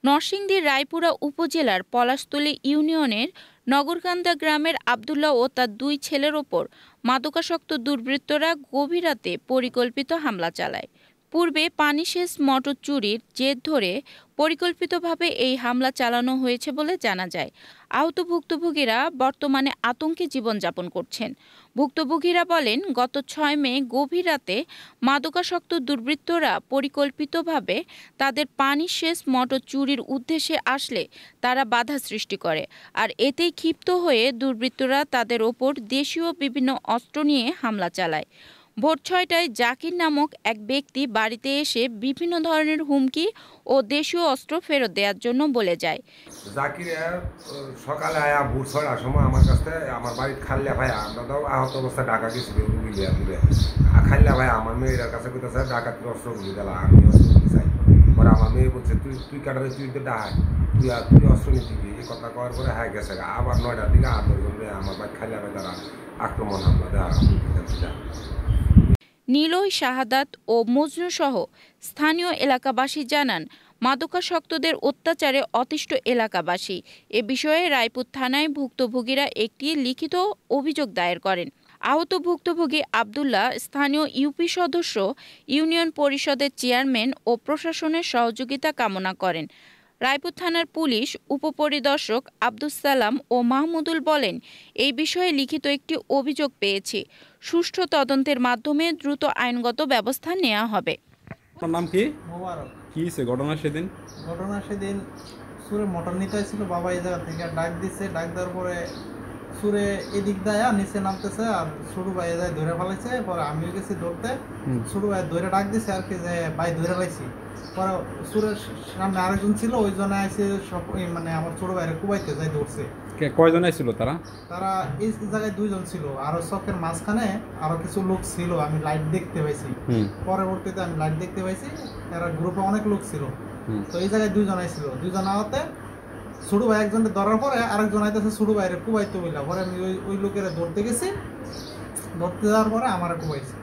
নরসিংদীর রায়পুরা উপজেলার পলাশতলী ইউনিয়নের নগরকান্দা গ্রামের আব্দুল্লাহ ও তার দুই ছেলের ওপর মাদকাসক্ত দুর্বৃত্তরা গভীর রাতে পরিকল্পিত হামলা চালায়। পূর্বে পানিসেচ মোটর চুরির জের ধরে পরিকল্পিতভাবে এই হামলা চালানো হয়েছে বলে জানা যায়। আহত ভুক্তভোগীরা বর্তমানে আতঙ্কে জীবনযাপন করছেন। ভুক্তভোগীরা বলেন, গত ৬ মে গভীর রাতে মাদকাসক্ত দুর্বৃত্তরা পরিকল্পিতভাবে তাদের পানিসেচ মোটর চুরির উদ্দেশ্যে আসলে তারা বাধা সৃষ্টি করে, আর এতেই ক্ষিপ্ত হয়ে দুর্বৃত্তরা তাদের ওপর দেশীয় বিভিন্ন অস্ত্র নিয়ে হামলা চালায়। ভোর ৬টায় জাকির নামক এক ব্যক্তি বাড়িতে এসে বিভিন্ন ধরনের হুমকি ও দেশীয় অস্ত্র ফেরত দেওয়ার জন্য বলে যায়। জাকির সকালে আয়া ভোর ৬টার সময় আমার কাছে আমার বাড়ির খাল্লা ভাই, আমরা তো আহত অবস্থায় ঢাকা গেছিল রুগী লিয়া দূরে। খাল্লা ভাই আমার মেয়ের কাছে কোথাও ডাকাতির অস্ত্র গুলি দিলা, আমি অস্ত্র গুলি চাই। পরে আমার মেয়ে বলছে তুই কাটারে তুই তো ডাক, তুই অস্ত্র নিতে গিয়ে এই কথা করার পরে হ্যাঁ গেছে। আবার ৯টার দিকে ৮-১০ জন আমার বাড়ি খাল্লা ভাই তারা আক্রমণ হামলা দেওয়া। নিলয়, শাহাদাত ও মজনু সহ স্থানীয় এলাকাবাসী জানান, মাদকাসক্তদের অত্যাচারে অতিষ্ঠ এলাকাবাসী। এ বিষয়ে রায়পুর থানায় ভুক্তভোগীরা একটি লিখিত অভিযোগ দায়ের করেন। আহত ভুক্তভোগী আব্দুল্লাহ স্থানীয় ইউপি সদস্য, ইউনিয়ন পরিষদের চেয়ারম্যান ও প্রশাসনের সহযোগিতা কামনা করেন। রায়পুর থানার পুলিশ উপপরিদর্শক আব্দুস সালাম ও মাহমুদুল বলেন, এই বিষয়ে লিখিত একটি অভিযোগ পেয়েছি। সুষ্ঠু তদন্তের মাধ্যমে দ্রুত আইনগত ব্যবস্থা নেওয়া হবে। আপনার নাম কি? মোবারক। কি হয়েছে ঘটনা সেদিন? সুরে মোটর নিতে আসছিল, বাবা এই জায়গা থেকে ডাক দিচ্ছে। ডাক দেওয়ার পরে সুরে এদিক দেয় নিচে নামতেছে, আর ছোট ভাই যায় ধরে ফেলাইছে। পরে আমিও গেছি ধরতে, ছোট ভাই ধরে ডাক দিছে আর কি, যে ভাই ধরে পাইছি। পরে সুরের সামনে আরেকজন ছিল, ওই জন্য আইসে সব মানে আমার ছোট ভাইয়ের কুবাইতে যাই ধরছে। কয়জন আইছিল তারা? তারা এই জায়গায় ২ জন ছিল, আরো চকের মাঝখানে আরো কিছু লোক ছিল, আমি লাইট দেখতে পাইছি। পরবর্তীতে আমি লাইট দেখতে পাইছি, তারা গ্রুপে অনেক লোক ছিল। তো এই জায়গায় ২ জন আইছিল, ২ জন আওয়াতে ছোট ভাই একজনকে ধরার পরে আরেকজন আইতেছে ছোট ভাইয়ের কুবাইতে বললা। পরে আমি ওই লোকেরা ধরতে গেছি, ধরতে যাওয়ার পরে আমার কুবাইছে।